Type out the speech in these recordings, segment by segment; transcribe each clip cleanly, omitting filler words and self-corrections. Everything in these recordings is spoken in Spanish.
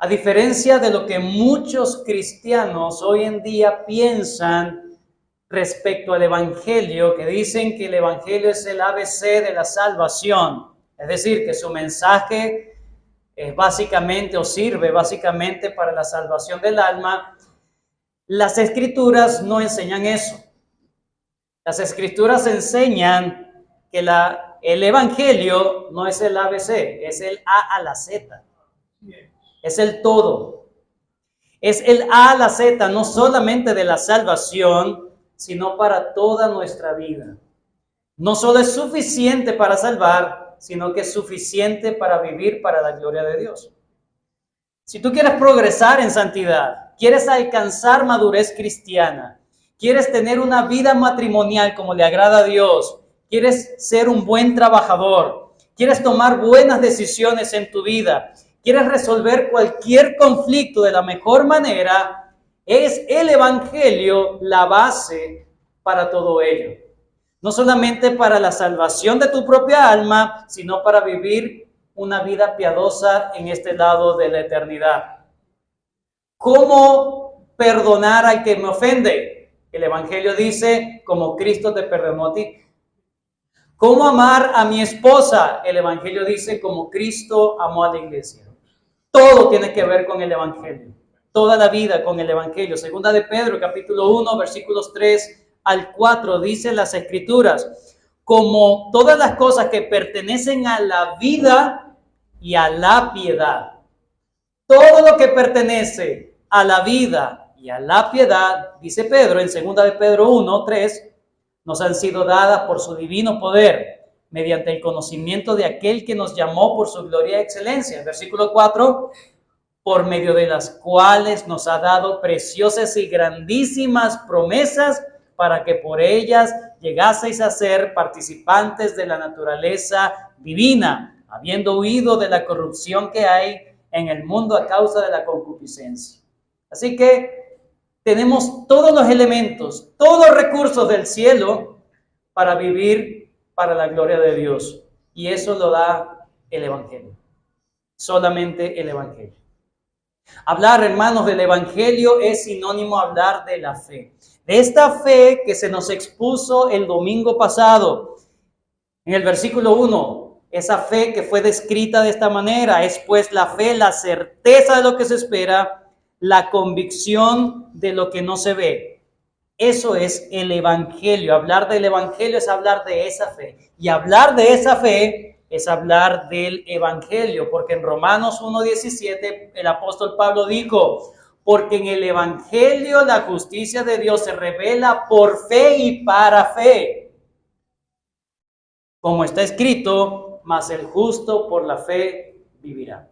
A diferencia de lo que muchos cristianos hoy en día piensan respecto al Evangelio, que dicen que el Evangelio es el ABC de la salvación, es decir, que su mensaje es básicamente o sirve básicamente para la salvación del alma. Las Escrituras no enseñan eso. Las Escrituras enseñan que el Evangelio no es el ABC, es el A a la Z. Es el todo. Es el A a la Z, no solamente de la salvación, sino para toda nuestra vida. No solo es suficiente para salvar, sino que es suficiente para vivir para la gloria de Dios. Si tú quieres progresar en santidad, quieres alcanzar madurez cristiana, quieres tener una vida matrimonial como le agrada a Dios, quieres ser un buen trabajador, quieres tomar buenas decisiones en tu vida, quieres resolver cualquier conflicto de la mejor manera, es el Evangelio la base para todo ello. No solamente para la salvación de tu propia alma, sino para vivir una vida piadosa en este lado de la eternidad. ¿Cómo perdonar al que me ofende? El Evangelio dice, como Cristo te perdonó a ti. ¿Cómo amar a mi esposa? El Evangelio dice, como Cristo amó a la iglesia. Todo tiene que ver con el Evangelio. Toda la vida con el Evangelio. Segunda de Pedro, capítulo 1, versículos 3 al 4, dice las Escrituras, como todas las cosas que pertenecen a la vida y a la piedad. Todo lo que pertenece a la vida y a la piedad, dice Pedro en segunda de Pedro 1, 3, nos han sido dadas por su divino poder, mediante el conocimiento de aquel que nos llamó por su gloria y excelencia. Versículo 4, por medio de las cuales nos ha dado preciosas y grandísimas promesas, para que por ellas llegaseis a ser participantes de la naturaleza divina, habiendo huido de la corrupción que hay en el mundo a causa de la concupiscencia. Así que tenemos todos los elementos, todos los recursos del cielo para vivir para la gloria de Dios. Y eso lo da el Evangelio. Solamente el Evangelio. Hablar, hermanos, del Evangelio es sinónimo a hablar de la fe. De esta fe que se nos expuso el domingo pasado. En el versículo 1, esa fe que fue descrita de esta manera es pues la fe, la certeza de lo que se espera, la convicción de lo que no se ve. Eso es el Evangelio. Hablar del Evangelio es hablar de esa fe. Y hablar de esa fe es hablar del Evangelio, porque en Romanos 1:17 el apóstol Pablo dijo, porque en el Evangelio la justicia de Dios se revela por fe y para fe. Como está escrito, mas el justo por la fe vivirá.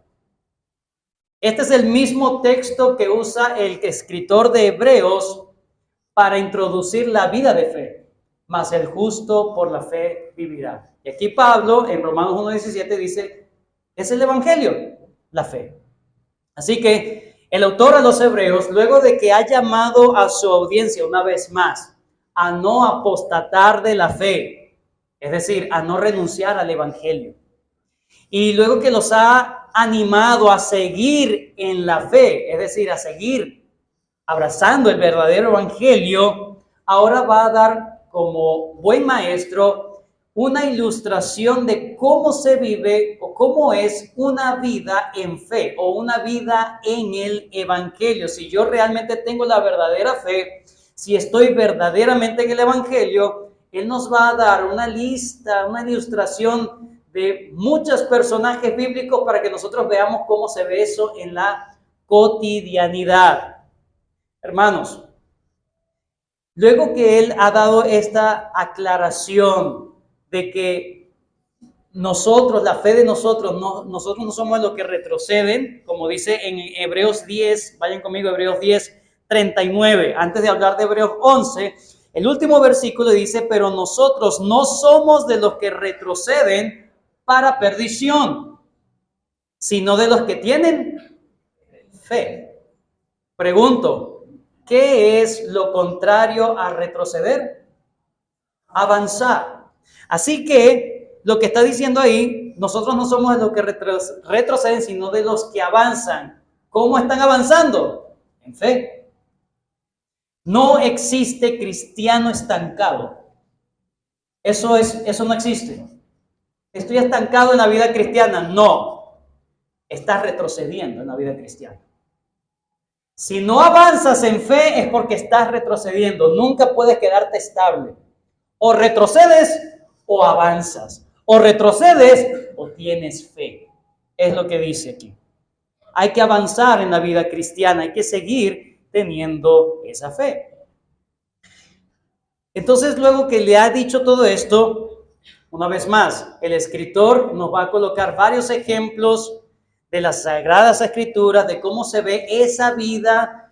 Este es el mismo texto que usa el escritor de Hebreos para introducir la vida de fe. Mas el justo por la fe vivirá. Y aquí Pablo en Romanos 1:17 dice, es el Evangelio, la fe. Así que el autor a los Hebreos, luego de que ha llamado a su audiencia una vez más a no apostatar de la fe, es decir, a no renunciar al Evangelio, y luego que los ha animado a seguir en la fe, es decir, a seguir abrazando el verdadero Evangelio, ahora va a dar como buen maestro una ilustración de cómo se vive o cómo es una vida en fe o una vida en el Evangelio. Si yo realmente tengo la verdadera fe, si estoy verdaderamente en el Evangelio, Él nos va a dar una lista, una ilustración de muchos personajes bíblicos para que nosotros veamos cómo se ve eso en la cotidianidad. Hermanos, luego que Él ha dado esta aclaración de que nosotros, la fe de nosotros no somos los que retroceden, como dice en Hebreos 10, vayan conmigo a Hebreos 10, 39, antes de hablar de Hebreos 11, el último versículo dice, pero nosotros no somos de los que retroceden para perdición, sino de los que tienen fe. Pregunto, ¿qué es lo contrario a retroceder? Avanzar. Así que lo que está diciendo ahí, nosotros no somos de los que retroceden, sino de los que avanzan. ¿Cómo están avanzando? En fe. No existe cristiano estancado. Eso no existe. ¿Estoy estancado en la vida cristiana? No. Estás retrocediendo en la vida cristiana. Si no avanzas en fe es porque estás retrocediendo. Nunca puedes quedarte estable. O retrocedes o avanzas. O retrocedes o tienes fe. Es lo que dice aquí. Hay que avanzar en la vida cristiana. Hay que seguir teniendo esa fe. Entonces, luego que le ha dicho todo esto, una vez más, el escritor nos va a colocar varios ejemplos de las Sagradas Escrituras, de cómo se ve esa vida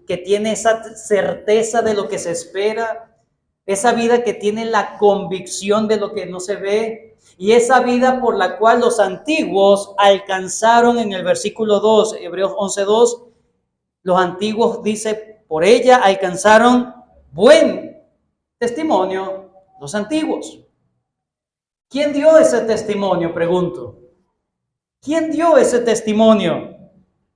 que tiene esa certeza de lo que se espera, esa vida que tiene la convicción de lo que no se ve, y esa vida por la cual los antiguos alcanzaron en el versículo 2, Hebreos 11:2, los antiguos dice, por ella alcanzaron buen testimonio, los antiguos. ¿Quién dio ese testimonio? Pregunto. ¿Quién dio ese testimonio?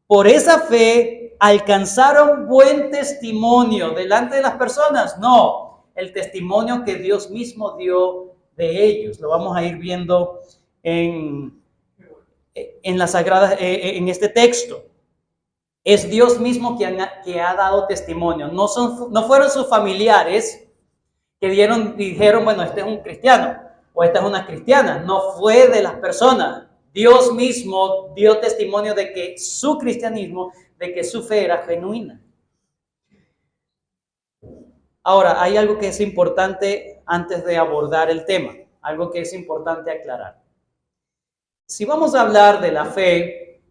Por esa fe alcanzaron buen testimonio delante de las personas. No, el testimonio que Dios mismo dio de ellos. Lo vamos a ir viendo en la Sagrada, en este texto. Es Dios mismo que ha dado testimonio. No fueron sus familiares que dijeron, bueno, este es un cristiano o esta es una cristiana. No fue de las personas. Dios mismo dio testimonio de que su cristianismo, de que su fe era genuina. Ahora, hay algo que es importante antes de abordar el tema, algo que es importante aclarar. Si vamos a hablar de la fe,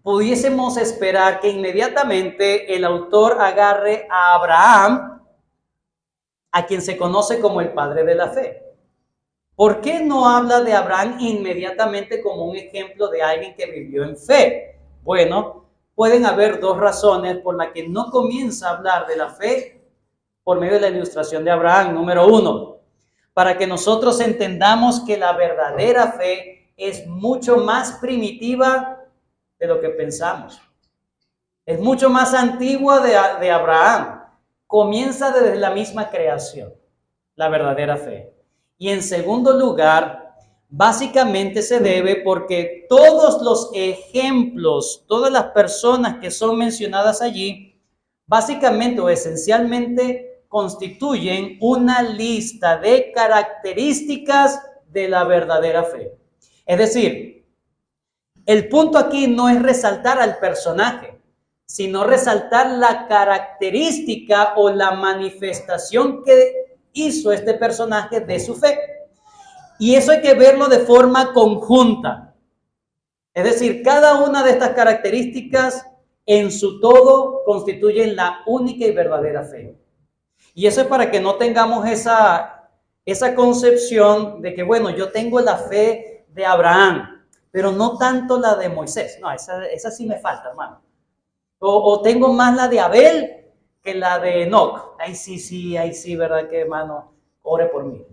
pudiésemos esperar que inmediatamente el autor agarre a Abraham, a quien se conoce como el padre de la fe. ¿Por qué no habla de Abraham inmediatamente como un ejemplo de alguien que vivió en fe? Bueno, pueden haber dos razones por las que no comienza a hablar de la fe por medio de la ilustración de Abraham. Número uno, para que nosotros entendamos que la verdadera fe es mucho más primitiva de lo que pensamos. Es mucho más antigua de Abraham. Comienza desde la misma creación, la verdadera fe. Y en segundo lugar, básicamente se debe porque todos los ejemplos, todas las personas que son mencionadas allí, básicamente o esencialmente constituyen una lista de características de la verdadera fe. Es decir, el punto aquí no es resaltar al personaje, sino resaltar la característica o la manifestación que hizo este personaje de su fe. Y eso hay que verlo de forma conjunta. Es decir, cada una de estas características en su todo constituyen la única y verdadera fe. Y eso es para que no tengamos esa concepción de que, bueno, yo tengo la fe de Abraham, pero no tanto la de Moisés. No, esa sí me falta, hermano. O tengo más la de Abel que la de Enoc. Ahí sí, ¿verdad que, hermano? Ore por mí.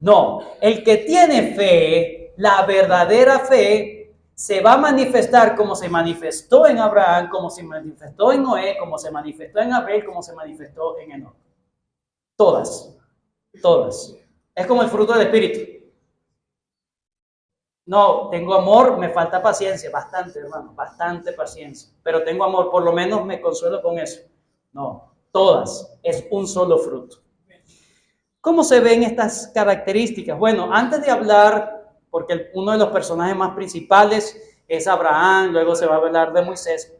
No, el que tiene fe, la verdadera fe, se va a manifestar como se manifestó en Abraham, como se manifestó en Noé, como se manifestó en Abel, como se manifestó en Enoc. Todas. Es como el fruto del Espíritu. No, tengo amor, me falta paciencia, bastante, hermano, bastante paciencia. Pero tengo amor, por lo menos me consuelo con eso. No, todas, es un solo fruto. ¿Cómo se ven estas características? Bueno, antes de hablar, porque uno de los personajes más principales es Abraham, luego se va a hablar de Moisés.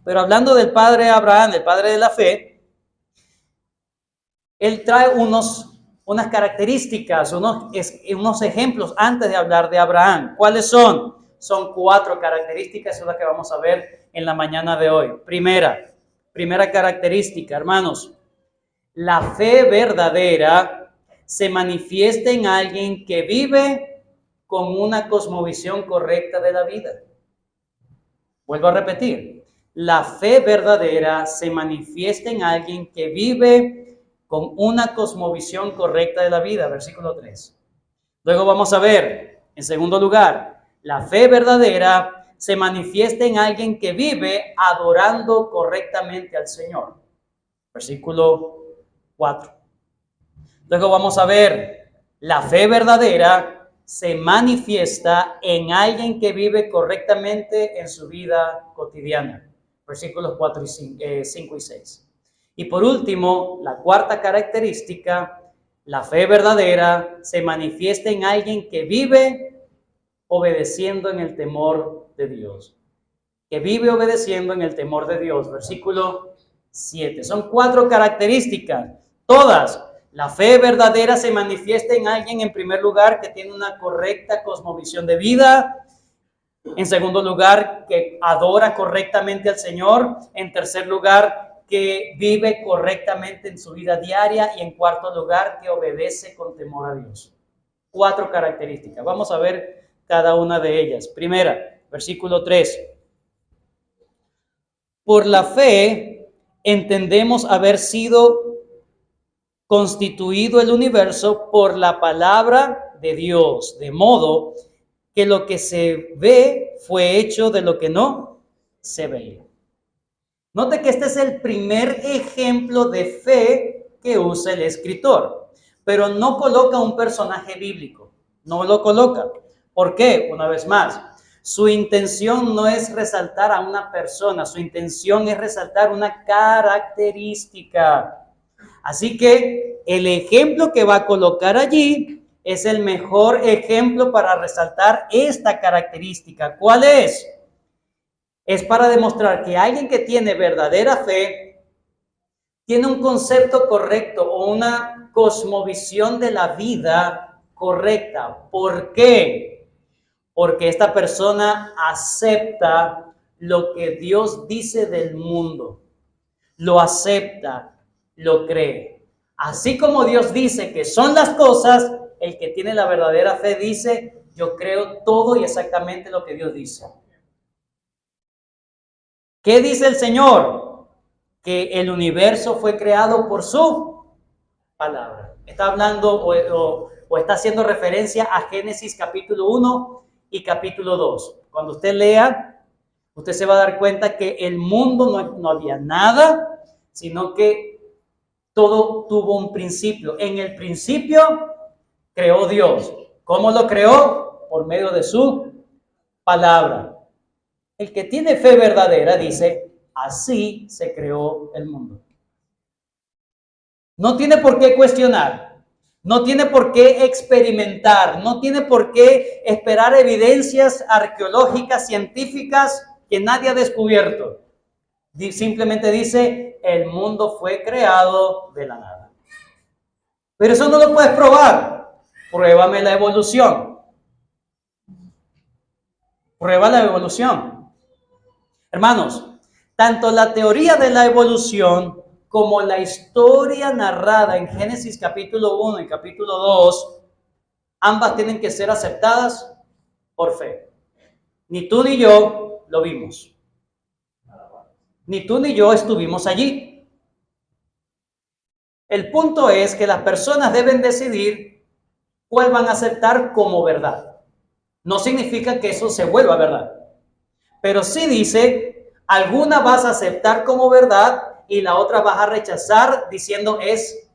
Pero hablando del padre Abraham, el padre de la fe, él trae unas características, unos ejemplos antes de hablar de Abraham. ¿Cuáles son? Son 4 características, son las que vamos a ver en la mañana de hoy. Primera característica, hermanos, la fe verdadera se manifiesta en alguien que vive con una cosmovisión correcta de la vida. Vuelvo a repetir, la fe verdadera se manifiesta en alguien que vive con una cosmovisión correcta de la vida, versículo 3. Luego vamos a ver, en segundo lugar, la fe verdadera se manifiesta en alguien que vive adorando correctamente al Señor. Versículo 4. Luego vamos a ver, la fe verdadera se manifiesta en alguien que vive correctamente en su vida cotidiana. Versículos 5 y 6. Y por último, la cuarta característica, la fe verdadera se manifiesta en alguien que vive obedeciendo en el temor de Dios. Que vive obedeciendo en el temor de Dios. Versículo 7. Son 4 características, todas. La fe verdadera se manifiesta en alguien, en primer lugar, que tiene una correcta cosmovisión de vida. En segundo lugar, que adora correctamente al Señor. En tercer lugar, que vive correctamente en su vida diaria. Y en cuarto lugar, que obedece con temor a Dios. 4 características. Vamos a ver cada una de ellas. Primera, versículo 3. Por la fe entendemos haber sido constituido el universo por la palabra de Dios, de modo que lo que se ve fue hecho de lo que no se veía. Note que este es el primer ejemplo de fe que usa el escritor, pero no coloca un personaje bíblico, no lo coloca. ¿Por qué? Una vez más, su intención no es resaltar a una persona, su intención es resaltar una característica. Así que el ejemplo que va a colocar allí es el mejor ejemplo para resaltar esta característica. ¿Cuál es? Es para demostrar que alguien que tiene verdadera fe tiene un concepto correcto o una cosmovisión de la vida correcta. ¿Por qué? Porque esta persona acepta lo que Dios dice del mundo. Lo acepta. Lo cree. Así como Dios dice que son las cosas, el que tiene la verdadera fe dice, yo creo todo y exactamente lo que Dios dice. ¿Qué dice el Señor? Que el universo fue creado por su palabra. Está hablando o está haciendo referencia a Génesis capítulo 1 y capítulo 2. Cuando usted lea, usted se va a dar cuenta que el mundo no había nada, sino que todo tuvo un principio. En el principio creó Dios. ¿Cómo lo creó? Por medio de su palabra. El que tiene fe verdadera dice, así se creó el mundo. No tiene por qué cuestionar, no tiene por qué experimentar, no tiene por qué esperar evidencias arqueológicas, científicas que nadie ha descubierto. Simplemente dice, el mundo fue creado de la nada. Pero eso no lo puedes probar. Pruébame la evolución. Prueba la evolución. Hermanos, tanto la teoría de la evolución como la historia narrada en Génesis capítulo 1 y capítulo 2, ambas tienen que ser aceptadas por fe. Ni tú ni yo lo vimos. Ni tú ni yo estuvimos allí. El punto es que las personas deben decidir cuál van a aceptar como verdad. No significa que eso se vuelva verdad. Pero sí dice, alguna vas a aceptar como verdad y la otra vas a rechazar diciendo es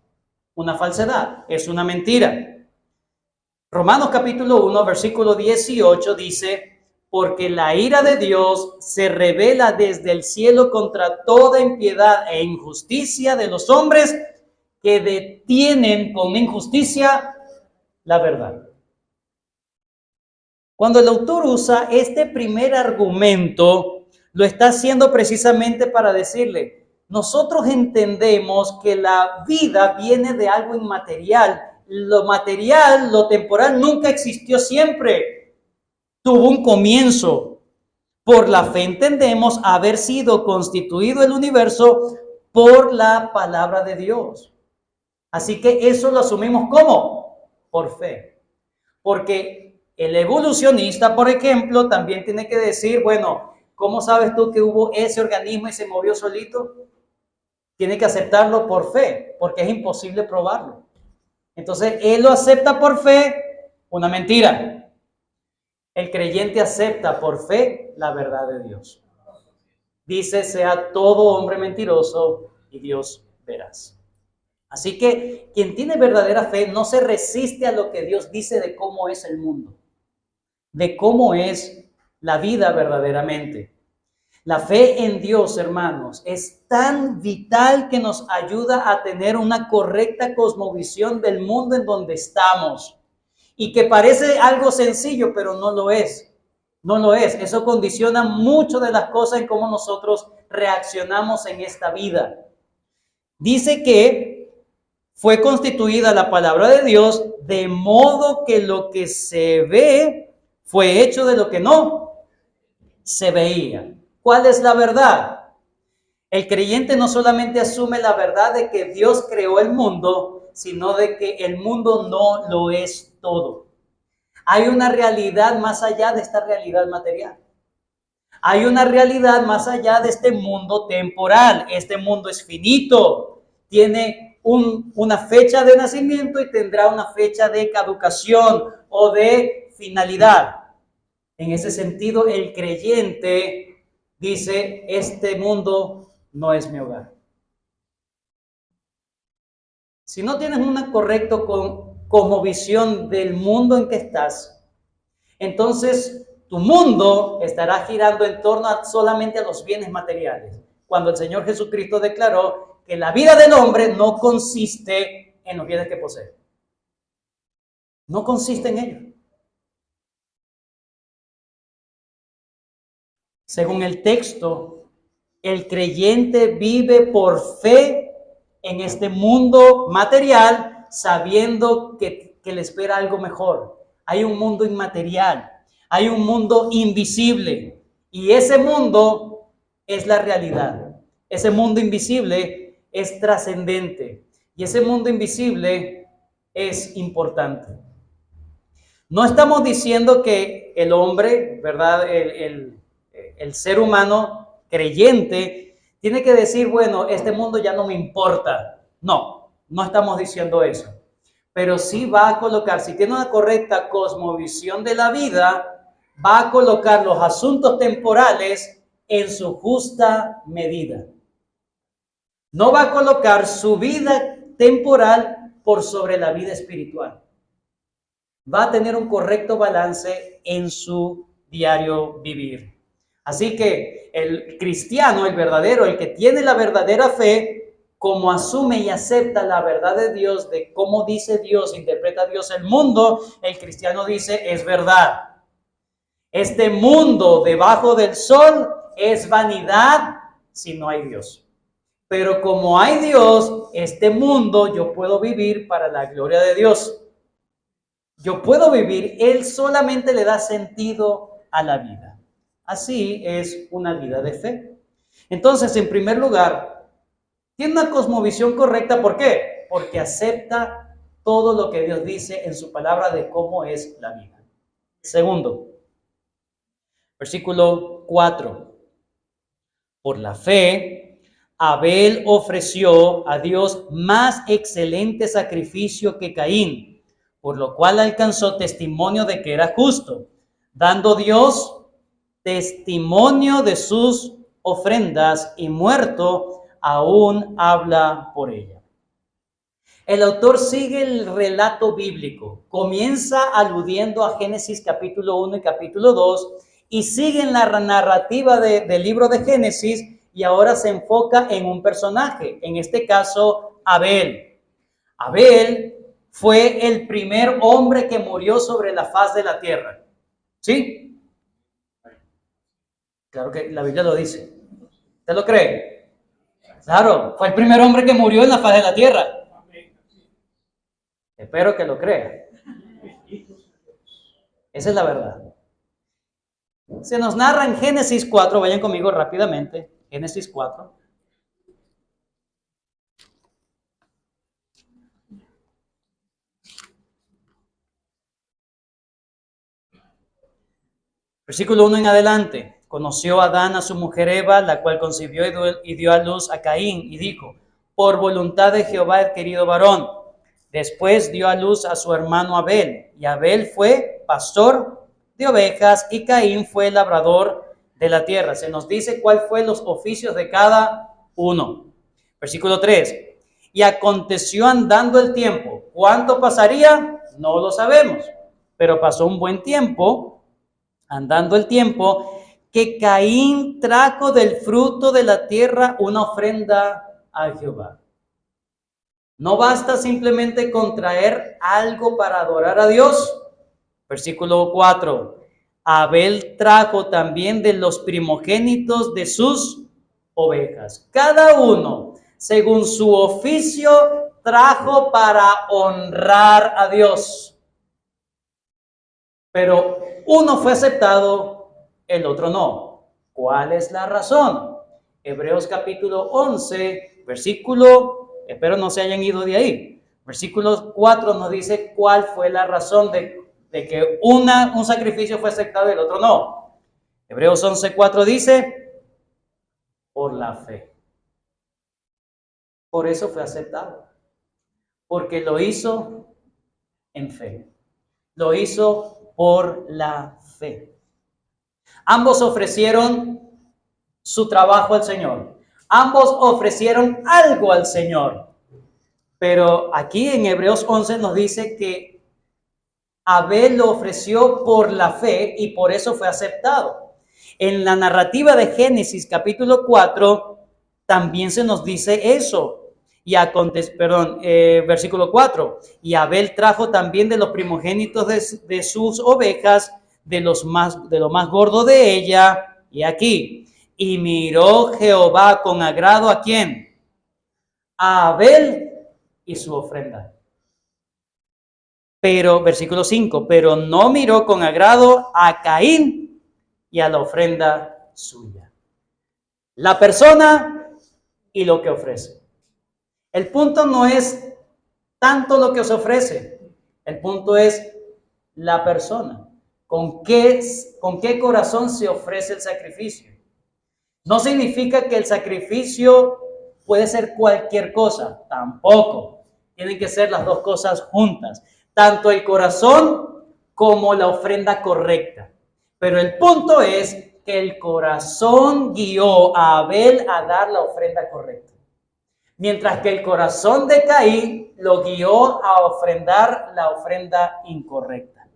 una falsedad, es una mentira. Romanos capítulo 1, versículo 18 dice, porque la ira de Dios se revela desde el cielo contra toda impiedad e injusticia de los hombres que detienen con injusticia la verdad. Cuando el autor usa este primer argumento, lo está haciendo precisamente para decirle, nosotros entendemos que la vida viene de algo inmaterial. Lo material, lo temporal, nunca existió siempre. Tuvo un comienzo. Por la fe entendemos haber sido constituido el universo por la palabra de Dios. Así que eso lo asumimos ¿cómo? Por fe. Porque el evolucionista, por ejemplo, también tiene que decir, bueno, ¿cómo sabes tú que hubo ese organismo y se movió solito? Tiene que aceptarlo por fe, porque es imposible probarlo. Entonces, él lo acepta por fe, una mentira. El creyente acepta por fe la verdad de Dios. Dice, sea todo hombre mentiroso y Dios veraz. Así que quien tiene verdadera fe no se resiste a lo que Dios dice de cómo es el mundo, de cómo es la vida verdaderamente. La fe en Dios, hermanos, es tan vital que nos ayuda a tener una correcta cosmovisión del mundo en donde estamos. Y que parece algo sencillo, pero no lo es. No lo es. Eso condiciona mucho de las cosas en cómo nosotros reaccionamos en esta vida. Dice que fue constituida la palabra de Dios de modo que lo que se ve fue hecho de lo que no se veía. ¿Cuál es la verdad? El creyente no solamente asume la verdad de que Dios creó el mundo, sino de que el mundo no lo es todo. Hay una realidad más allá de esta realidad material. Hay una realidad más allá de este mundo temporal. Este mundo es finito, tiene una fecha de nacimiento y tendrá una fecha de caducación o de finalidad. En ese sentido, el creyente dice, este mundo no es mi hogar. Si no tienes una correcta cosmovisión del mundo en que estás, entonces tu mundo estará girando en torno solamente a los bienes materiales. Cuando el Señor Jesucristo declaró que la vida del hombre no consiste en los bienes que posee. No consiste en ellos. Según el texto, el creyente vive por fe en este mundo material, sabiendo que le espera algo mejor. Hay un mundo inmaterial, hay un mundo invisible, y ese mundo es la realidad. Ese mundo invisible es trascendente, y ese mundo invisible es importante. No estamos diciendo que el hombre, ¿verdad? El ser humano creyente tiene que decir, bueno, este mundo ya no me importa. No, no estamos diciendo eso. Pero sí va a colocar, si tiene una correcta cosmovisión de la vida, va a colocar los asuntos temporales en su justa medida. No va a colocar su vida temporal por sobre la vida espiritual. Va a tener un correcto balance en su diario vivir. Así que el cristiano, el verdadero, el que tiene la verdadera fe, como asume y acepta la verdad de Dios, de cómo dice Dios, interpreta Dios el mundo, el cristiano dice, es verdad. Este mundo debajo del sol es vanidad si no hay Dios. Pero como hay Dios, este mundo yo puedo vivir para la gloria de Dios. Yo puedo vivir, Él solamente le da sentido a la vida. Así es una vida de fe. Entonces, en primer lugar, tiene una cosmovisión correcta. ¿Por qué? Porque acepta todo lo que Dios dice en su palabra de cómo es la vida. Segundo, versículo 4. Por la fe, Abel ofreció a Dios más excelente sacrificio que Caín, por lo cual alcanzó testimonio de que era justo, dando Dios testimonio de sus ofrendas, y muerto aún habla por ella. El autor sigue el relato bíblico, comienza aludiendo a Génesis capítulo 1 y capítulo 2, y sigue en la narrativa del libro de Génesis, y ahora se enfoca en un personaje, en este caso Abel. Abel fue el primer hombre que murió sobre la faz de la tierra. ¿Sí? Claro que la Biblia lo dice. ¿Usted lo cree? Claro, fue el primer hombre que murió en la faz de la tierra. Espero que lo crea. Esa es la verdad. Se nos narra en Génesis 4, vayan conmigo rápidamente, Génesis 4. Versículo 1 en adelante. Conoció Adán a su mujer Eva, la cual concibió y dio a luz a Caín, y dijo, por voluntad de Jehová he querido varón. Después dio a luz a su hermano Abel, y Abel fue pastor de ovejas y Caín fue labrador de la tierra. Se nos dice cuál fue los oficios de cada uno. Versículo 3. Y aconteció andando el tiempo. ¿Cuánto pasaría? No lo sabemos. Pero pasó un buen tiempo, andando el tiempo, que Caín trajo del fruto de la tierra una ofrenda a Jehová. No basta simplemente con traer algo para adorar a Dios. Versículo 4. Abel trajo también de los primogénitos de sus ovejas. Cada uno, según su oficio, trajo para honrar a Dios. Pero uno fue aceptado, el otro no. ¿Cuál es la razón? Hebreos capítulo 11, versículo, espero no se hayan ido de ahí. Versículo 4 nos dice cuál fue la razón de que un sacrificio fue aceptado y el otro no. Hebreos 11:4 dice, por la fe. Por eso fue aceptado. Porque lo hizo en fe. Lo hizo por la fe. Ambos ofrecieron su trabajo al Señor. Ambos ofrecieron algo al Señor. Pero aquí en Hebreos 11 nos dice que Abel lo ofreció por la fe y por eso fue aceptado. En la narrativa de Génesis capítulo 4 también se nos dice eso. Versículo 4. Y Abel trajo también de los primogénitos de sus ovejas, de lo más gordo de ella. Y aquí, y miró Jehová con agrado ¿a quién? A Abel y su ofrenda. Pero, versículo 5, pero no miró con agrado a Caín y a la ofrenda suya. La persona y lo que ofrece. El punto no es tanto lo que os ofrece, el punto es la persona. ¿Con qué corazón se ofrece el sacrificio? No significa que el sacrificio puede ser cualquier cosa, tampoco. Tienen que ser las dos cosas juntas. Tanto el corazón como la ofrenda correcta. Pero el punto es que el corazón guió a Abel a dar la ofrenda correcta. Mientras que el corazón de Caín lo guió a ofrendar la ofrenda incorrecta.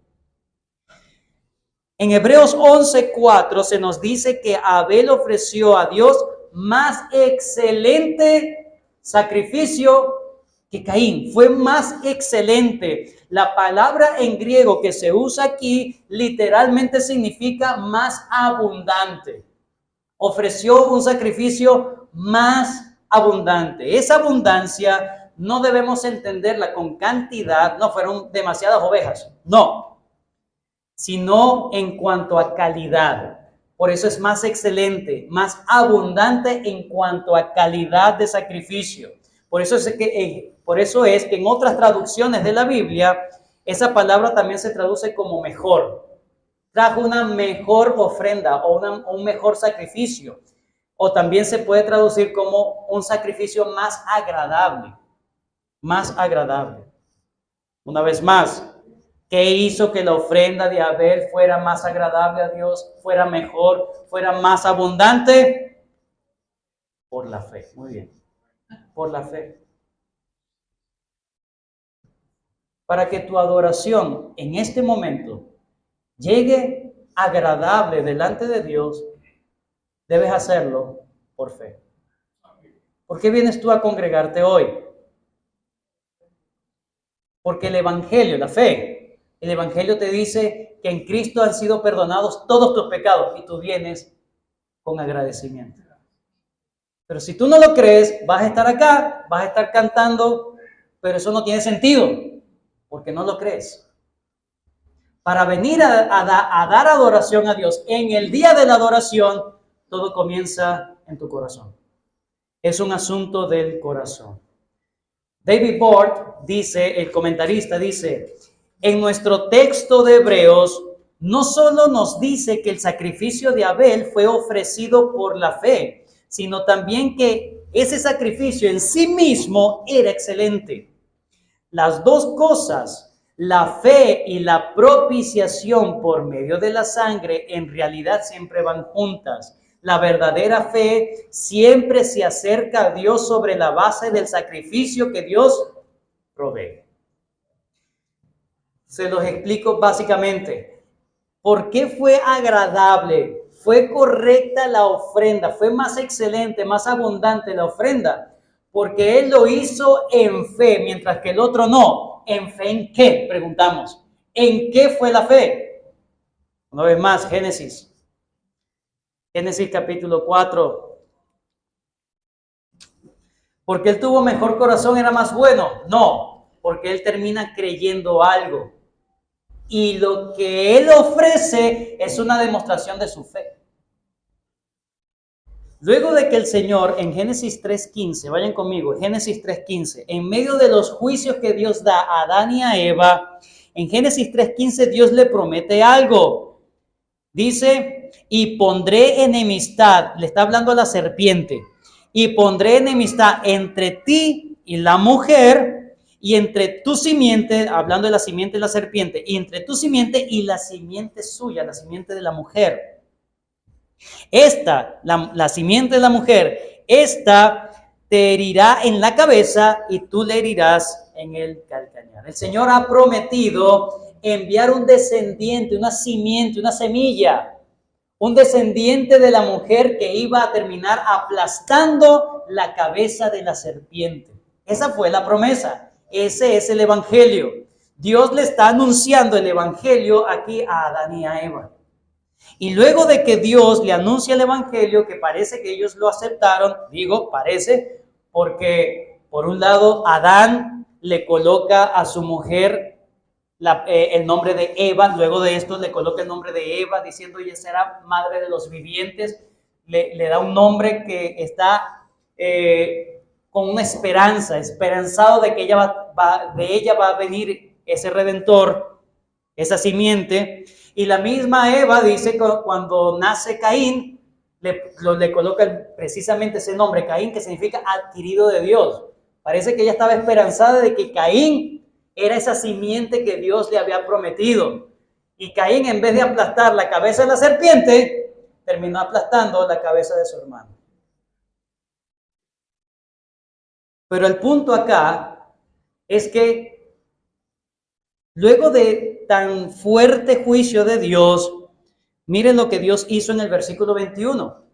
En Hebreos 11:4 se nos dice que Abel ofreció a Dios más excelente sacrificio que Caín. Fue más excelente. La palabra en griego que se usa aquí literalmente significa más abundante. Ofreció un sacrificio más abundante. Esa abundancia no debemos entenderla con cantidad, no fueron demasiadas ovejas, no, sino en cuanto a calidad. Por eso es más excelente, más abundante en cuanto a calidad de sacrificio. Por eso es que en otras traducciones de la Biblia, esa palabra también se traduce como mejor. Trajo una mejor ofrenda o un mejor sacrificio. O también se puede traducir como un sacrificio más agradable. Más agradable. Una vez más, ¿qué hizo que la ofrenda de Abel fuera más agradable a Dios, fuera mejor, fuera más abundante? Por la fe. Muy bien. Por la fe. Para que tu adoración en este momento llegue agradable delante de Dios, debes hacerlo por fe. ¿Por qué vienes tú a congregarte hoy? Porque el Evangelio, la fe, el Evangelio te dice que en Cristo han sido perdonados todos tus pecados y tú vienes con agradecimiento. Pero si tú no lo crees, vas a estar acá, vas a estar cantando, pero eso no tiene sentido, porque no lo crees. Para venir a dar adoración a Dios en el día de la adoración, todo comienza en tu corazón. Es un asunto del corazón. David Bort dice, el comentarista dice, en nuestro texto de Hebreos, no solo nos dice que el sacrificio de Abel fue ofrecido por la fe, sino también que ese sacrificio en sí mismo era excelente. Las dos cosas La fe y la propiciación por medio de la sangre en realidad siempre van juntas. La verdadera fe siempre se acerca a Dios sobre la base del sacrificio que Dios provee. Se los explico básicamente. ¿Por qué fue agradable? ¿Fue correcta la ofrenda? ¿Fue más excelente, más abundante la ofrenda? Porque él lo hizo en fe, mientras que el otro no. ¿En fe en qué? Preguntamos. ¿En qué fue la fe? Una vez más, Génesis capítulo 4. ¿Porque él tuvo mejor corazón, era más bueno? No, porque él termina creyendo algo. Y lo que él ofrece es una demostración de su fe. Luego de que el Señor, en Génesis 3:15, vayan conmigo, Génesis 3:15, en medio de los juicios que Dios da a Adán y a Eva, en Génesis 3:15 Dios le promete algo. Dice, y pondré enemistad, le está hablando a la serpiente, y pondré enemistad entre ti y la mujer, y entre tu simiente, hablando de la simiente de la serpiente, y entre tu simiente y la simiente suya, la simiente de la mujer. Esta, la simiente de la mujer, esta te herirá en la cabeza y tú le herirás en el calcañar. El Señor ha prometido enviar un descendiente, una simiente, una semilla, un descendiente de la mujer que iba a terminar aplastando la cabeza de la serpiente. Esa fue la promesa. Ese es el evangelio. Dios le está anunciando el evangelio aquí a Adán y a Eva. Y luego de que Dios le anuncia el evangelio, que parece que ellos lo aceptaron, digo parece, porque por un lado Adán le coloca a su mujer el nombre de Eva, luego de esto le coloca el nombre de Eva, diciendo ella será madre de los vivientes, le da un nombre que está con una esperanza, esperanzado de que de ella va a venir ese redentor, esa simiente. Y la misma Eva dice que cuando nace Caín, le coloca precisamente ese nombre, Caín, que significa adquirido de Dios. Parece que ella estaba esperanzada de que Caín era esa simiente que Dios le había prometido. Y Caín, en vez de aplastar la cabeza de la serpiente, terminó aplastando la cabeza de su hermano. Pero el punto acá es que luego de tan fuerte juicio de Dios, miren lo que Dios hizo en el versículo 21.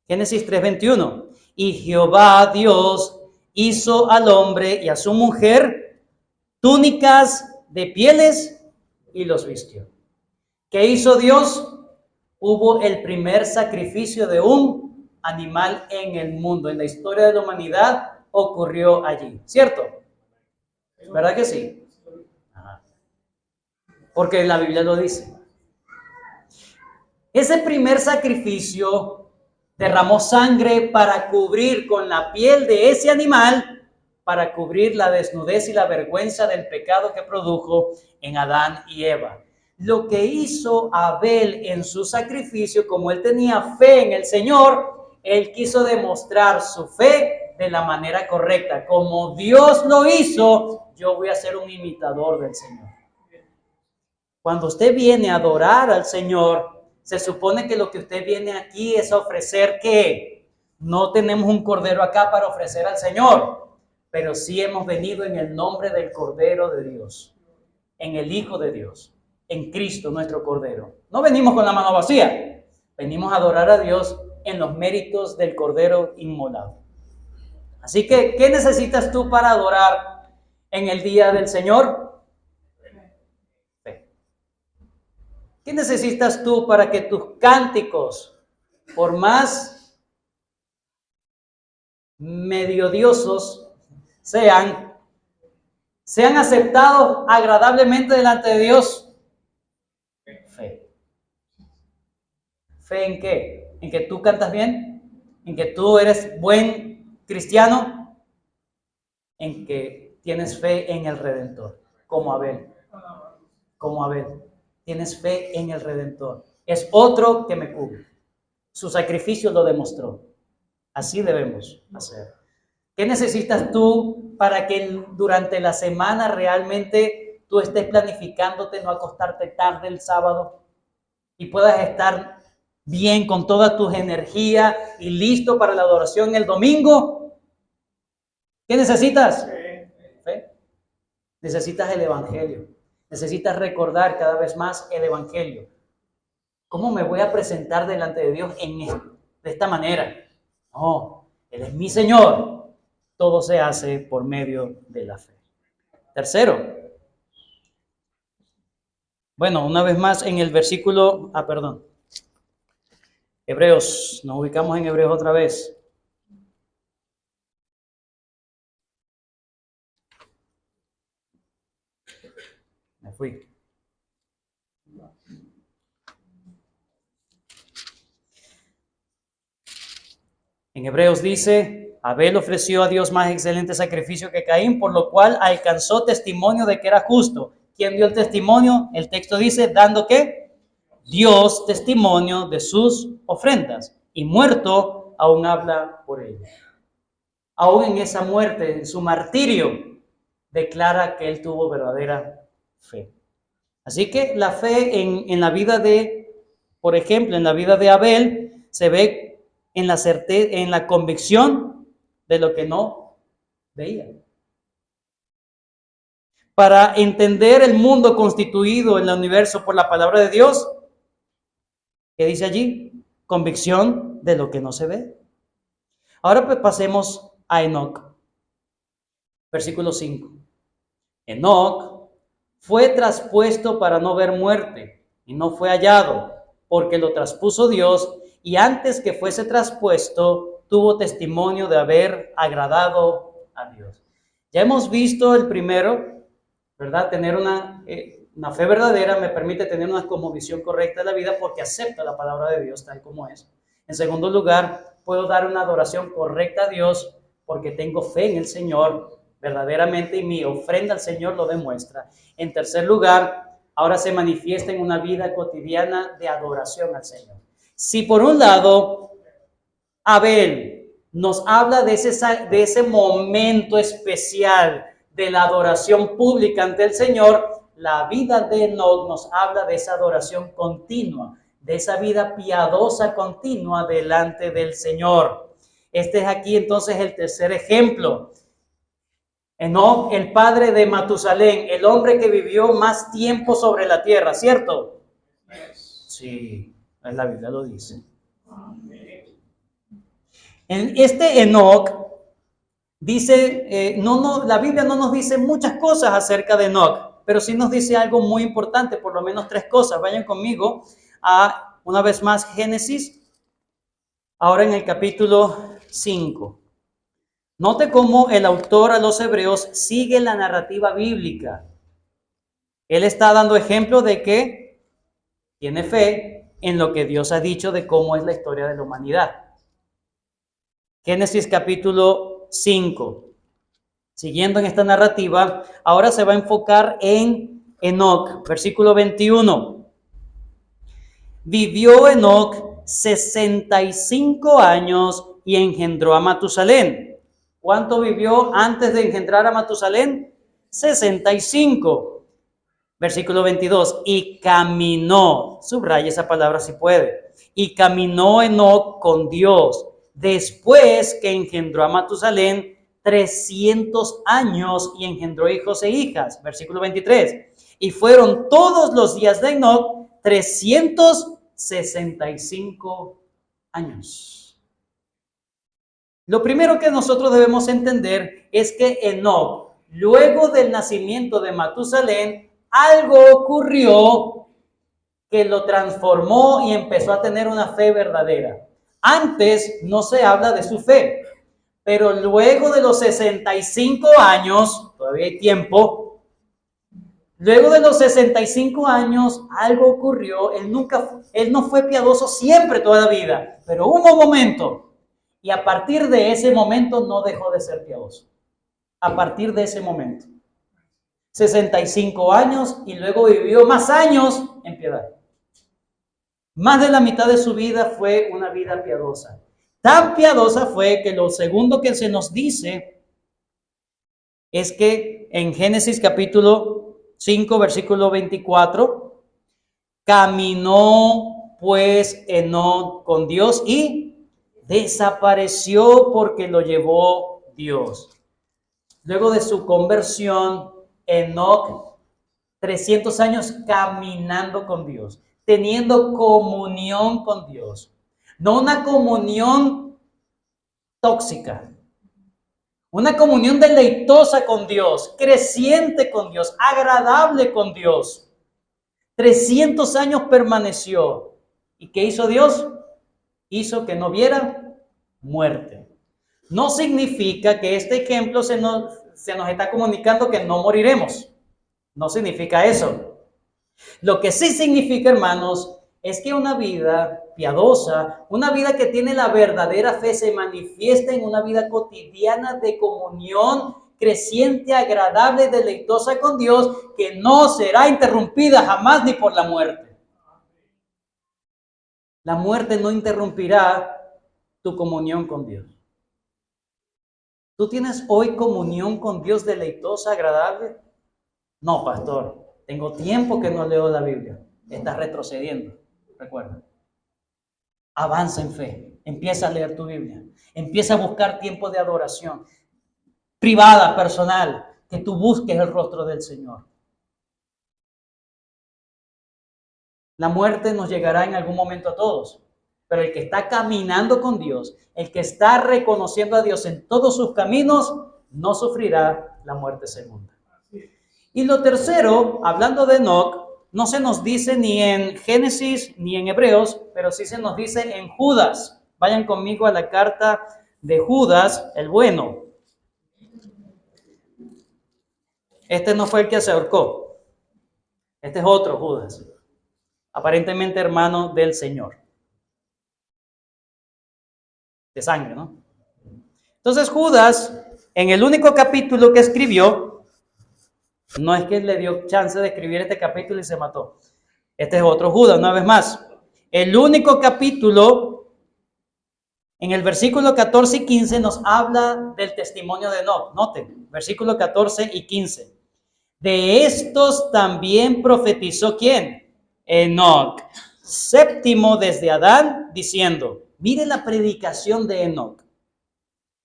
Génesis 3:21. Y Jehová Dios hizo al hombre y a su mujer túnicas de pieles y los vistió. ¿Qué hizo Dios? Hubo el primer sacrificio de un animal en el mundo. En la historia de la humanidad ocurrió allí, ¿cierto? ¿Verdad que sí? Ajá. Porque la Biblia lo dice. Ese primer sacrificio derramó sangre para cubrir con la piel de ese animal, para cubrir la desnudez y la vergüenza del pecado que produjo en Adán y Eva. Lo que hizo Abel en su sacrificio, como él tenía fe en el Señor, él quiso demostrar su fe de la manera correcta. Como Dios lo hizo, yo voy a ser un imitador del Señor. Cuando usted viene a adorar al Señor, se supone que lo que usted viene aquí es a ofrecer, ¿qué? No tenemos un cordero acá para ofrecer al Señor, pero sí hemos venido en el nombre del Cordero de Dios, en el Hijo de Dios, en Cristo nuestro Cordero. No venimos con la mano vacía, venimos a adorar a Dios en los méritos del Cordero inmolado. Así que, ¿qué necesitas tú para adorar en el día del Señor? Fe. ¿Qué necesitas tú para que tus cánticos, por más mediodiosos sean aceptados agradablemente delante de Dios? Fe. ¿Fe en qué? ¿En que tú cantas bien? ¿En que tú eres buen cristiano? ¿En que tienes fe en el Redentor? Como Abel. Como Abel. Tienes fe en el Redentor. Es otro que me cubre. Su sacrificio lo demostró. Así debemos hacer. ¿Qué necesitas tú para que durante la semana realmente tú estés planificándote no acostarte tarde el sábado y puedas estar bien con todas tus energías y listo para la adoración el domingo. ¿Qué necesitas? Fe. Necesitas el Evangelio. Necesitas recordar cada vez más el Evangelio. ¿Cómo me voy a presentar delante de Dios de esta manera? No, Él es mi Señor. Todo se hace por medio de la fe. Tercero. Bueno, una vez más en el versículo, Hebreos, nos ubicamos en Hebreos otra vez. Me fui. En Hebreos dice, Abel ofreció a Dios más excelente sacrificio que Caín, por lo cual alcanzó testimonio de que era justo. ¿Quién dio el testimonio? El texto dice, ¿dando qué? Dios testimonio de sus ofrendas. Y muerto, aún habla por él. Aún en esa muerte, en su martirio, declara que él tuvo verdadera fe. Así que la fe en la vida por ejemplo, en la vida de Abel, se ve en la convicción de lo que no veía. Para entender el mundo constituido en el universo por la palabra de Dios, ¿qué dice allí? Convicción de lo que no se ve. Ahora pues pasemos a Enoc. Versículo 5. Enoc fue traspuesto para no ver muerte y no fue hallado, porque lo traspuso Dios, y antes que fuese traspuesto, tuvo testimonio de haber agradado a Dios. Ya hemos visto el primero, ¿verdad? Tener una fe verdadera me permite tener una cosmovisión correcta de la vida porque acepto la palabra de Dios tal como es. En segundo lugar, puedo dar una adoración correcta a Dios porque tengo fe en el Señor verdaderamente y mi ofrenda al Señor lo demuestra. En tercer lugar, ahora se manifiesta en una vida cotidiana de adoración al Señor. Si por un lado, Abel nos habla de ese momento especial de la adoración pública ante el Señor, la vida de Enoc nos habla de esa adoración continua, de esa vida piadosa continua delante del Señor. Este es aquí entonces el tercer ejemplo. Enoc, el padre de Matusalén, el hombre que vivió más tiempo sobre la tierra, ¿cierto? Sí, la Biblia lo dice. En este Enoc dice, la Biblia no nos dice muchas cosas acerca de Enoc, pero sí nos dice algo muy importante, por lo menos 3 cosas. Vayan conmigo a, una vez más, Génesis, ahora en el capítulo 5. Note cómo el autor a los Hebreos sigue la narrativa bíblica. Él está dando ejemplo de que tiene fe en lo que Dios ha dicho de cómo es la historia de la humanidad. Génesis capítulo 5. Siguiendo en esta narrativa, ahora se va a enfocar en Enoc, versículo 21. Vivió Enoc 65 años y engendró a Matusalén. ¿Cuánto vivió antes de engendrar a Matusalén? 65. Versículo 22. Y caminó, subraya esa palabra si puede. Y caminó Enoc con Dios después que engendró a Matusalén 300 años y engendró hijos e hijas. Versículo 23. Y fueron todos los días de Enoc 365 años. Lo primero que nosotros debemos entender es que Enoc, luego del nacimiento de Matusalén, algo ocurrió que lo transformó y empezó a tener una fe verdadera. Antes no se habla de su fe, pero luego de los 65 años, todavía hay tiempo, luego de los 65 años algo ocurrió. Él no fue piadoso siempre toda la vida, pero hubo un momento. Y a partir de ese momento no dejó de ser piadoso. A partir de ese momento. 65 años y luego vivió más años en piedad. Más de la mitad de su vida fue una vida piadosa. Tan piadosa fue que lo segundo que se nos dice es que en Génesis capítulo 5, versículo 24. Caminó pues Enoc con Dios y desapareció porque lo llevó Dios. Luego de su conversión, Enoc, 300 años caminando con Dios, teniendo comunión con Dios. No una comunión tóxica, una comunión deleitosa con Dios, creciente con Dios, agradable con Dios. 300 años permaneció. ¿Y qué hizo Dios? Hizo que no viera muerte. No significa que este ejemplo se nos está comunicando que no moriremos. No significa eso. Lo que sí significa, hermanos, es que una vida piadosa, una vida que tiene la verdadera fe, se manifiesta en una vida cotidiana de comunión creciente, agradable, deleitosa con Dios, que no será interrumpida jamás ni por la muerte. La muerte no interrumpirá tu comunión con Dios. ¿Tú tienes hoy comunión con Dios deleitosa, agradable? No, pastor, tengo tiempo que no leo la Biblia. Estás retrocediendo, recuerda. Avanza en fe, empieza a leer tu Biblia, empieza a buscar tiempo de adoración privada, personal, que tú busques el rostro del Señor. La muerte nos llegará en algún momento a todos, pero el que está caminando con Dios, el que está reconociendo a Dios en todos sus caminos, no sufrirá la muerte segunda. Y lo tercero, hablando de Enoc, no se nos dice ni en Génesis ni en Hebreos, pero sí se nos dice en Judas. Vayan conmigo a la carta de Judas, el bueno. Este no fue el que se ahorcó. Este es otro Judas, aparentemente hermano del Señor. De sangre, ¿no? Entonces Judas, en el único capítulo que escribió, no es que le dio chance de escribir este capítulo y se mató. Este es otro Judas, una vez más. El único capítulo, en el versículo 14 y 15, nos habla del testimonio de Enoc. Noten, versículo 14 y 15. De estos también profetizó ¿quién? Enoc, séptimo desde Adán, diciendo, mire la predicación de Enoc.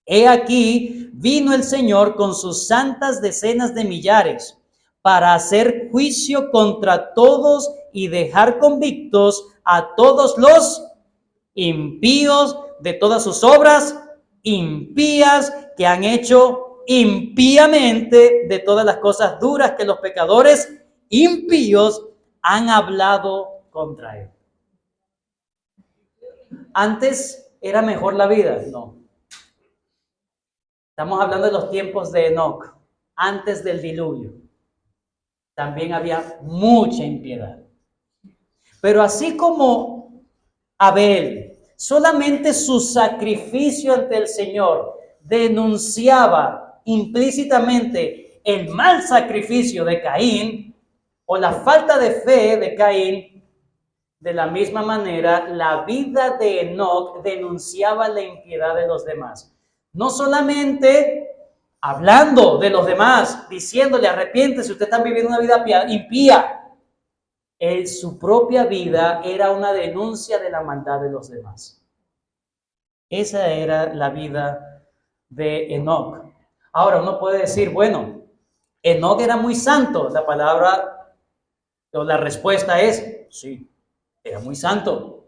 He aquí, vino el Señor con sus santas decenas de millares para hacer juicio contra todos y dejar convictos a todos los impíos de todas sus obras impías que han hecho impíamente, de todas las cosas duras que los pecadores impíos han hablado contra él. Antes era mejor la vida, no. Estamos hablando de los tiempos de Enoc, antes del diluvio. También había mucha impiedad. Pero así como Abel, solamente su sacrificio ante el Señor denunciaba implícitamente el mal sacrificio de Caín o la falta de fe de Caín, de la misma manera la vida de Enoc denunciaba la impiedad de los demás. No solamente hablando de los demás, diciéndole arrepiéntese, usted está viviendo una vida impía. Su propia vida era una denuncia de la maldad de los demás. Esa era la vida de Enoc. Ahora uno puede decir, bueno, Enoc era muy santo. La palabra o la respuesta es, sí, era muy santo.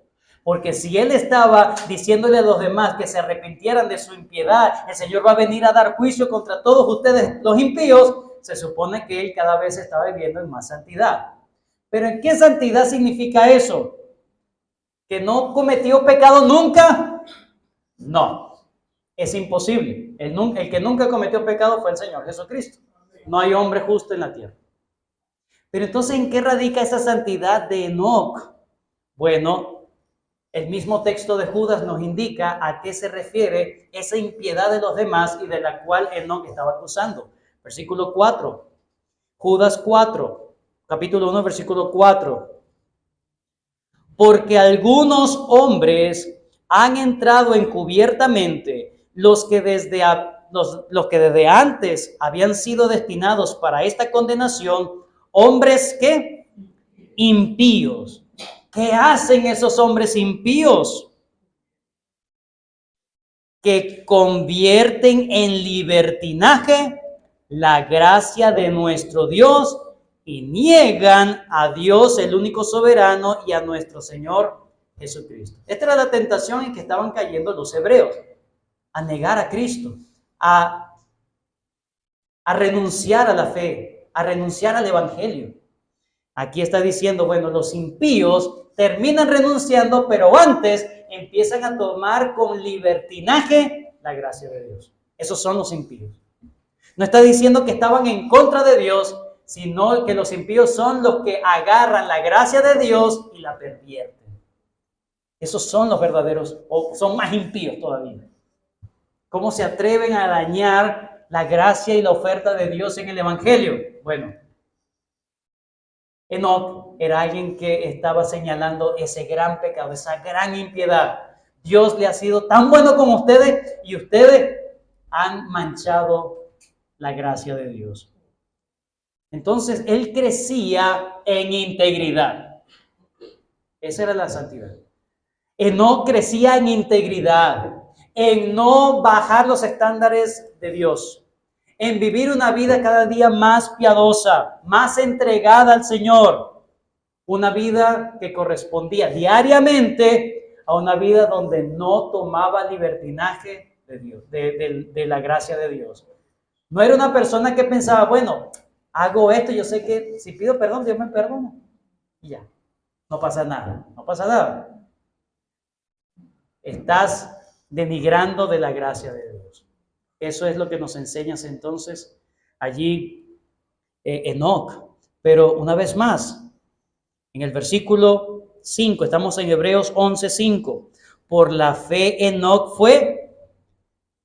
Porque si él estaba diciéndole a los demás que se arrepintieran de su impiedad, el Señor va a venir a dar juicio contra todos ustedes, los impíos, se supone que él cada vez estaba viviendo en más santidad. ¿Pero en qué santidad significa eso? ¿Que no cometió pecado nunca? No, es imposible. El que nunca cometió pecado fue el Señor Jesucristo. No hay hombre justo en la tierra. Pero entonces, ¿en qué radica esa santidad de Enoc? Bueno, el mismo texto de Judas nos indica a qué se refiere esa impiedad de los demás y de la cual Enoc estaba acusando. Versículo 4, Judas 4, capítulo 1, versículo 4. Porque algunos hombres han entrado encubiertamente, los que desde antes habían sido destinados para esta condenación, hombres ¿qué? Impíos. ¿Qué hacen esos hombres impíos? Que convierten en libertinaje la gracia de nuestro Dios y niegan a Dios, el único soberano, y a nuestro Señor Jesucristo. Esta era la tentación en que estaban cayendo los hebreos, a negar a Cristo, a renunciar a la fe, a renunciar al evangelio. Aquí está diciendo, bueno, los impíos terminan renunciando, pero antes empiezan a tomar con libertinaje la gracia de Dios. Esos son los impíos. No está diciendo que estaban en contra de Dios, sino que los impíos son los que agarran la gracia de Dios y la pervierten. Esos son los verdaderos, o son más impíos todavía. ¿Cómo se atreven a dañar la gracia y la oferta de Dios en el evangelio? Bueno, Enoc era alguien que estaba señalando ese gran pecado, esa gran impiedad. Dios le ha sido tan bueno con ustedes y ustedes han manchado la gracia de Dios. Entonces, él crecía en integridad. Esa era la santidad. Enoc crecía en integridad, en no bajar los estándares de Dios, en vivir una vida cada día más piadosa, más entregada al Señor, una vida que correspondía diariamente a una vida donde no tomaba libertinaje de Dios, de la gracia de Dios. No era una persona que pensaba, bueno, hago esto, yo sé que si pido perdón, Dios me perdona. Y ya, no pasa nada, no pasa nada. Estás denigrando de la gracia de Dios. Eso es lo que nos enseñas entonces allí Enoc. Pero una vez más, en el versículo 5, estamos en Hebreos 11:5. Por la fe Enoc fue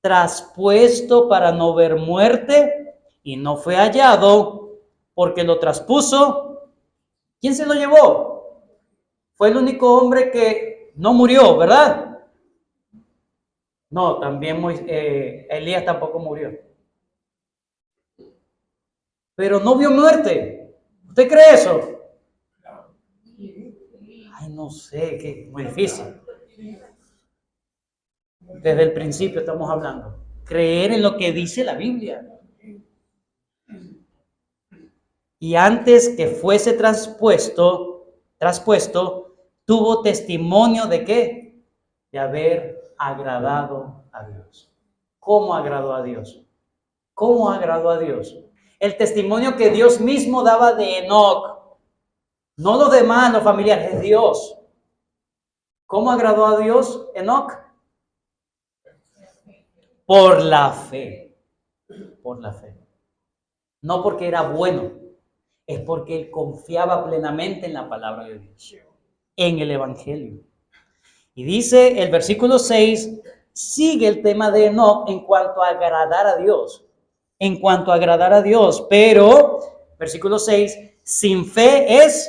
traspuesto para no ver muerte y no fue hallado porque lo traspuso. ¿Quién se lo llevó? Fue el único hombre que no murió, ¿verdad? No, también Elías tampoco murió. Pero no vio muerte. ¿Usted cree eso? Ay, no sé, que muy difícil. Desde el principio estamos hablando. Creer en lo que dice la Biblia. Y antes que fuese traspuesto, tuvo testimonio de ¿qué? De haber agradado a Dios. ¿Cómo agradó a Dios? ¿Cómo agradó a Dios? El testimonio que Dios mismo daba de Enoc. No los demás, los familiares, es Dios. ¿Cómo agradó a Dios Enoc? Por la fe. Por la fe. No porque era bueno, es porque él confiaba plenamente en la palabra de Dios, en el evangelio. Y dice el versículo 6, sigue el tema de Enoc en cuanto a agradar a Dios. En cuanto a agradar a Dios. Pero, versículo 6, sin fe es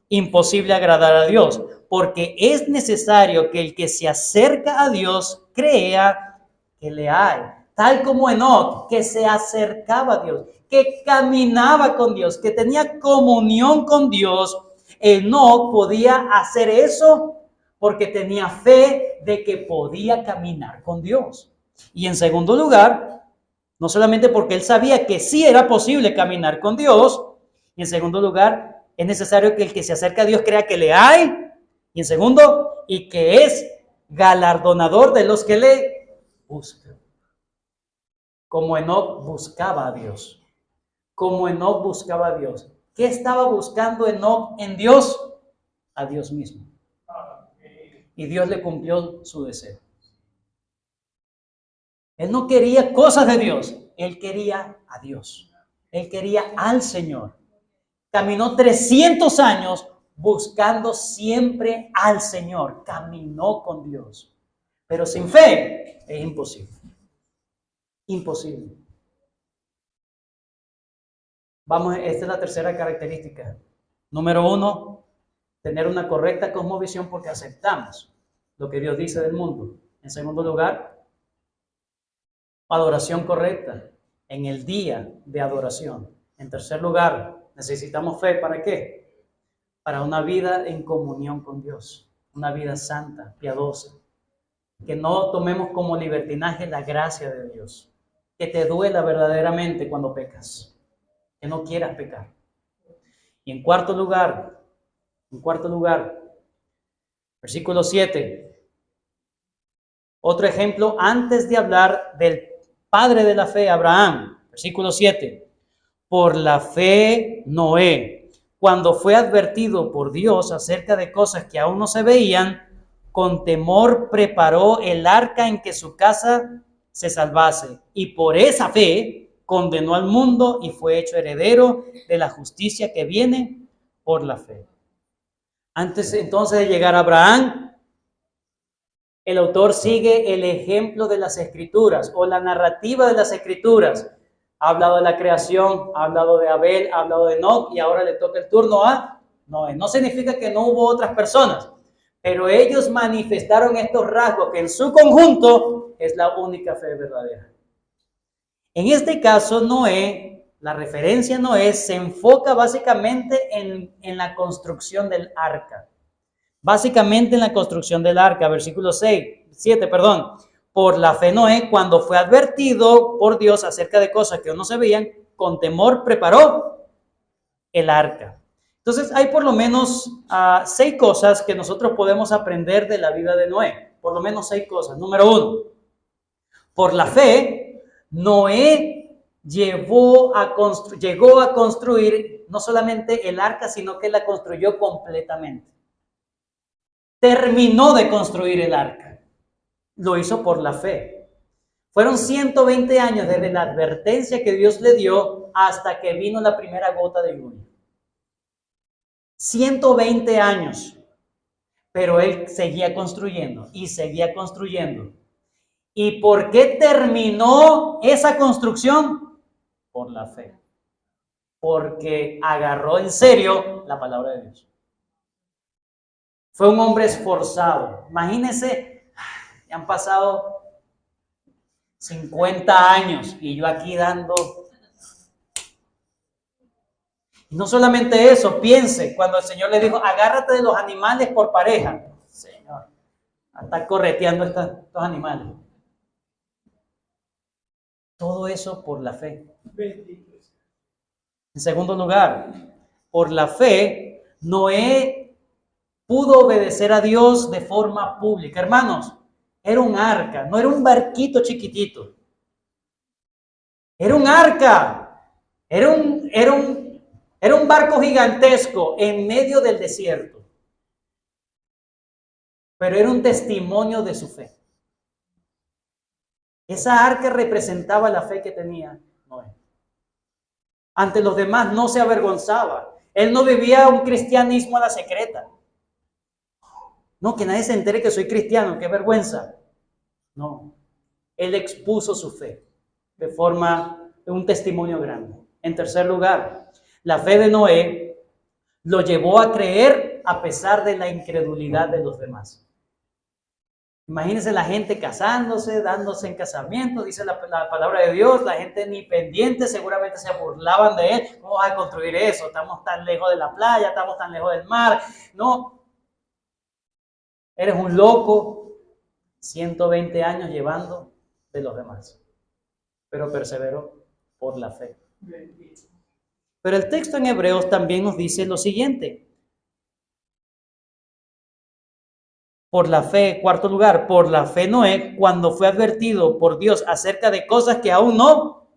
imposible agradar a Dios, porque es necesario que el que se acerca a Dios crea que le hay. Tal como Enoc, que se acercaba a Dios, que caminaba con Dios, que tenía comunión con Dios. Enoc podía hacer eso porque tenía fe de que podía caminar con Dios. Y en segundo lugar, no solamente porque él sabía que sí era posible caminar con Dios, y en segundo lugar, es necesario que el que se acerca a Dios crea que le hay, y en segundo, y que es galardonador de los que le buscan. Como Enoc buscaba a Dios. Como Enoc buscaba a Dios. ¿Qué estaba buscando Enoc en Dios? A Dios mismo. Y Dios le cumplió su deseo. Él no quería cosas de Dios, él quería a Dios. Él quería al Señor. Caminó 300 años buscando siempre al Señor. Caminó con Dios. Pero sin fe es imposible. Imposible. Vamos, esta es la tercera característica. Número 1, tener una correcta cosmovisión porque aceptamos lo que Dios dice del mundo. En segundo lugar, adoración correcta en el día de adoración. En tercer lugar, Necesitamos fe, ¿para qué? Para una vida en comunión con Dios, una vida santa, piadosa. Que no tomemos como libertinaje la gracia de Dios. Que te duela verdaderamente cuando pecas. Que no quieras pecar. Y en cuarto lugar, versículo 7. Otro ejemplo antes de hablar del padre de la fe, Abraham. Versículo 7. Por la fe, Noé, cuando fue advertido por Dios acerca de cosas que aún no se veían, con temor preparó el arca en que su casa se salvase, y por esa fe condenó al mundo y fue hecho heredero de la justicia que viene por la fe. Antes entonces de llegar a Abraham, el autor sigue el ejemplo de las Escrituras o la narrativa de las Escrituras. Ha hablado de la creación, ha hablado de Abel, ha hablado de Enoc y ahora le toca el turno a Noé. No significa que no hubo otras personas, pero ellos manifestaron estos rasgos que en su conjunto es la única fe verdadera. En este caso, Noé, la referencia a Noé se enfoca básicamente en la construcción del arca. Básicamente en la construcción del arca, versículo 7. Por la fe Noé, cuando fue advertido por Dios acerca de cosas que aún no se veían, con temor preparó el arca. Entonces hay por lo menos 6 cosas que nosotros podemos aprender de la vida de Noé. Por lo menos 6 cosas. Número 1, por la fe, Noé llegó a construir no solamente el arca, sino que la construyó completamente. Terminó de construir el arca. Lo hizo por la fe. Fueron 120 años desde la advertencia que Dios le dio hasta que vino la primera gota de lluvia. 120 años. Pero él seguía construyendo y seguía construyendo. ¿Y por qué terminó esa construcción? Por la fe. Porque agarró en serio la palabra de Dios. Fue un hombre esforzado. Imagínense, ya han pasado 50 años y yo aquí dando. Y no solamente eso, piense, cuando el Señor le dijo, agárrate de los animales por pareja. Señor, está correteando estos animales. Todo eso por la fe. En segundo lugar, por la fe, Noé pudo obedecer a Dios de forma pública. Hermanos, era un arca, no era un barquito chiquitito. Era un arca, era un barco gigantesco en medio del desierto. Pero era un testimonio de su fe. Esa arca representaba la fe que tenía Noé. Ante los demás no se avergonzaba. Él no vivía un cristianismo a la secreta. No, que nadie se entere que soy cristiano, qué vergüenza. No, él expuso su fe de un testimonio grande. En tercer lugar, la fe de Noé lo llevó a creer a pesar de la incredulidad de los demás. Imagínense la gente casándose, dándose en casamiento, dice la palabra de Dios, la gente ni pendiente, seguramente se burlaban de él. ¿Cómo vas a construir eso? Estamos tan lejos de la playa, estamos tan lejos del mar. No, eres un loco, 120 años llevando de los demás. Pero perseveró por la fe. Pero el texto en Hebreos también nos dice lo siguiente. Por la fe, cuarto lugar, por la fe Noé, cuando fue advertido por Dios acerca de cosas que aún no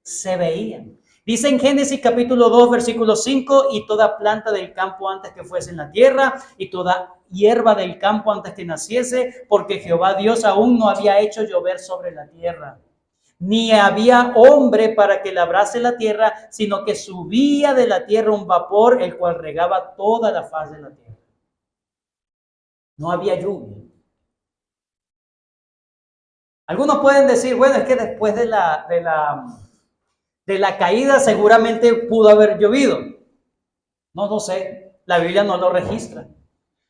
se veían. Dice en Génesis capítulo 2, versículo 5, y toda planta del campo antes que fuese en la tierra, y toda hierba del campo antes que naciese, porque Jehová Dios aún no había hecho llover sobre la tierra. Ni había hombre para que labrase la tierra, sino que subía de la tierra un vapor, el cual regaba toda la faz de la tierra. No había lluvia. Algunos pueden decir, bueno, es que después de la caída seguramente pudo haber llovido. No lo sé, la Biblia no lo registra.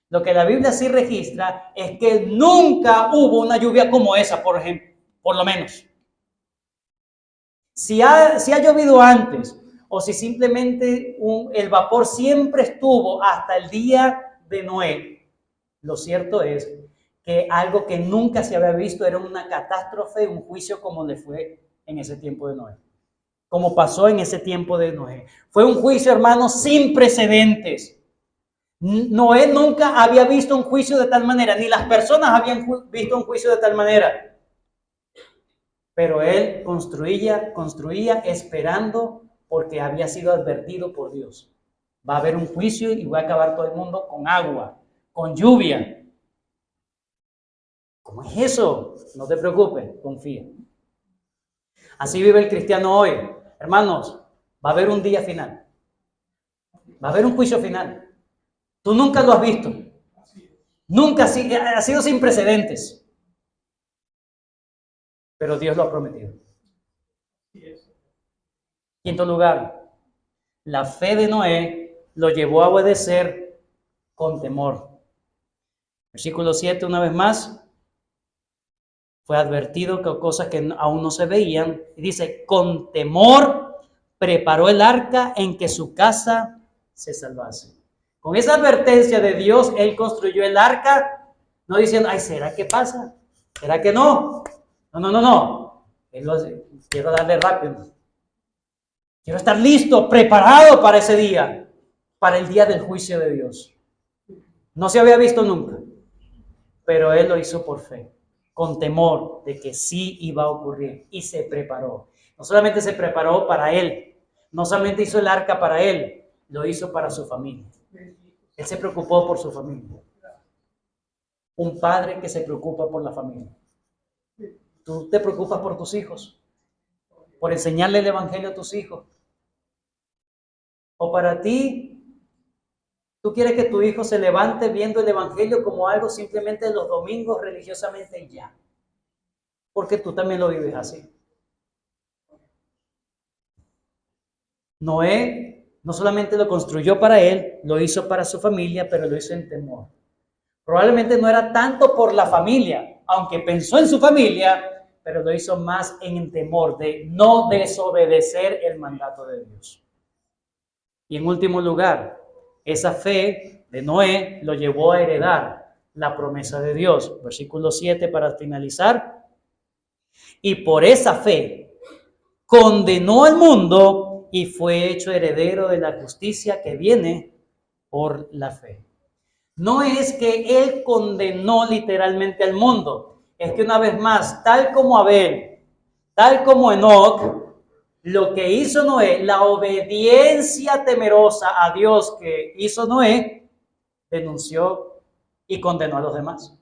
Lo que la Biblia sí registra es que nunca hubo una lluvia como esa, por ejemplo, por lo menos. Si ha llovido antes o si simplemente el vapor siempre estuvo hasta el día de Noé. Lo cierto es que algo que nunca se había visto era una catástrofe, un juicio como le fue en ese tiempo de Noé. Como pasó en ese tiempo de Noé. Fue un juicio, hermanos, sin precedentes. Noé nunca había visto un juicio de tal manera, ni las personas habían visto un juicio de tal manera. Pero él construía esperando, porque había sido advertido por Dios. Va a haber un juicio y va a acabar todo el mundo con agua, con lluvia. ¿Cómo es eso? No te preocupes, confía. Así vive el cristiano hoy. Hermanos, va a haber un día final. Va a haber un juicio final. Tú nunca lo has visto. Nunca ha sido sin precedentes. Pero Dios lo ha prometido. Quinto lugar, la fe de Noé lo llevó a obedecer con temor. Versículo 7, una vez más. Fue advertido que cosas que aún no se veían. Y dice, con temor preparó el arca en que su casa se salvase. Con esa advertencia de Dios, él construyó el arca, no diciendo, ay, ¿será que pasa? ¿Será que no? No. Quiero darle rápido. Quiero estar listo, preparado para ese día, para el día del juicio de Dios. No se había visto nunca, pero él lo hizo por fe, con temor de que sí iba a ocurrir, y se preparó. No solamente se preparó para él, no solamente hizo el arca para él, lo hizo para su familia. Él se preocupó por su familia. Un padre que se preocupa por la familia. Tú te preocupas por tus hijos, por enseñarle el evangelio a tus hijos. O para ti, tú quieres que tu hijo se levante viendo el evangelio como algo simplemente los domingos religiosamente y ya. Porque tú también lo vives así. Noé no solamente lo construyó para él, lo hizo para su familia, pero lo hizo en temor. Probablemente no era tanto por la familia, aunque pensó en su familia, pero lo hizo más en temor de no desobedecer el mandato de Dios. Y en último lugar, esa fe de Noé lo llevó a heredar la promesa de Dios. Versículo 7 para finalizar. Y por esa fe condenó al mundo y fue hecho heredero de la justicia que viene por la fe. No es que él condenó literalmente al mundo, es que una vez más, tal como Abel, tal como Enoc, lo que hizo Noé, la obediencia temerosa a Dios que hizo Noé, denunció y condenó a los demás.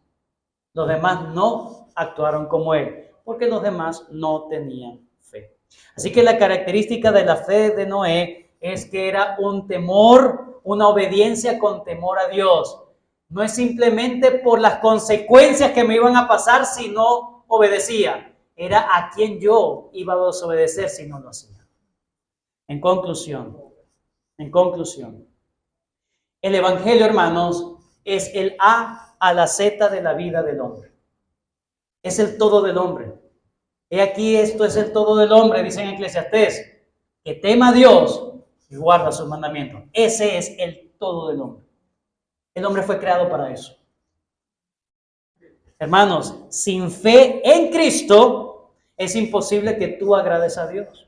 Los demás no actuaron como él, porque los demás no tenían fe. Así que la característica de la fe de Noé es que era un temor, una obediencia con temor a Dios. No es simplemente por las consecuencias que me iban a pasar si no obedecía. Era a quien yo iba a desobedecer si no lo hacía. En conclusión, el evangelio, hermanos, es el A a la Z de la vida del hombre. Es el todo del hombre. He aquí, esto es el todo del hombre, dice en Eclesiastés, que tema a Dios y guarda sus mandamientos. Ese es el todo del hombre. El hombre fue creado para eso. Hermanos, sin fe en Cristo es imposible que tú agrades a Dios.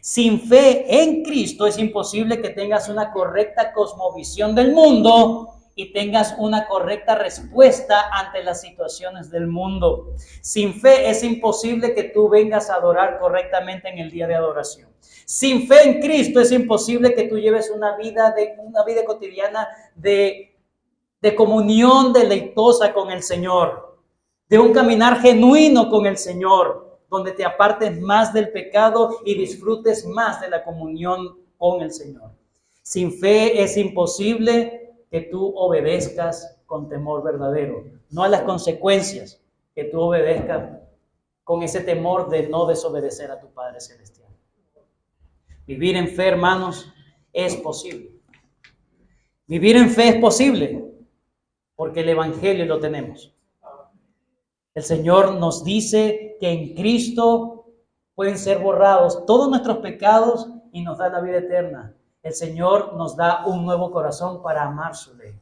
Sin fe en Cristo es imposible que tengas una correcta cosmovisión del mundo y tengas una correcta respuesta ante las situaciones del mundo. Sin fe es imposible que tú vengas a adorar correctamente en el día de adoración. Sin fe en Cristo es imposible que tú lleves una vida cotidiana de comunión deleitosa con el Señor, de un caminar genuino con el Señor, donde te apartes más del pecado y disfrutes más de la comunión con el Señor. Sin fe es imposible que tú obedezcas con temor verdadero, no a las consecuencias, que tú obedezcas con ese temor de no desobedecer a tu Padre Celestial. Vivir en fe, hermanos, es posible. Vivir en fe es posible porque el Evangelio lo tenemos. El Señor nos dice que en Cristo pueden ser borrados todos nuestros pecados y nos da la vida eterna. El Señor nos da un nuevo corazón para amar su ley.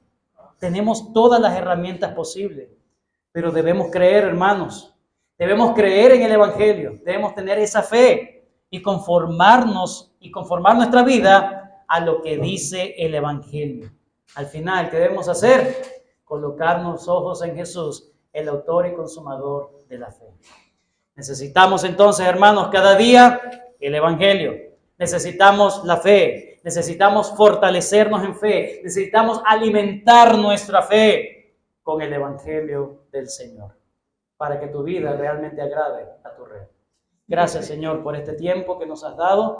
Tenemos todas las herramientas posibles, pero debemos creer, hermanos. Debemos creer en el Evangelio. Debemos tener esa fe y conformar nuestra vida a lo que dice el Evangelio. Al final, ¿qué debemos hacer? Colocar los ojos en Jesús, el autor y consumador de la fe. Necesitamos entonces, hermanos, cada día el Evangelio. Necesitamos la fe. Necesitamos fortalecernos en fe. Necesitamos alimentar nuestra fe con el Evangelio del Señor, para que tu vida realmente agrade a tu Rey. Gracias, Señor, por este tiempo que nos has dado.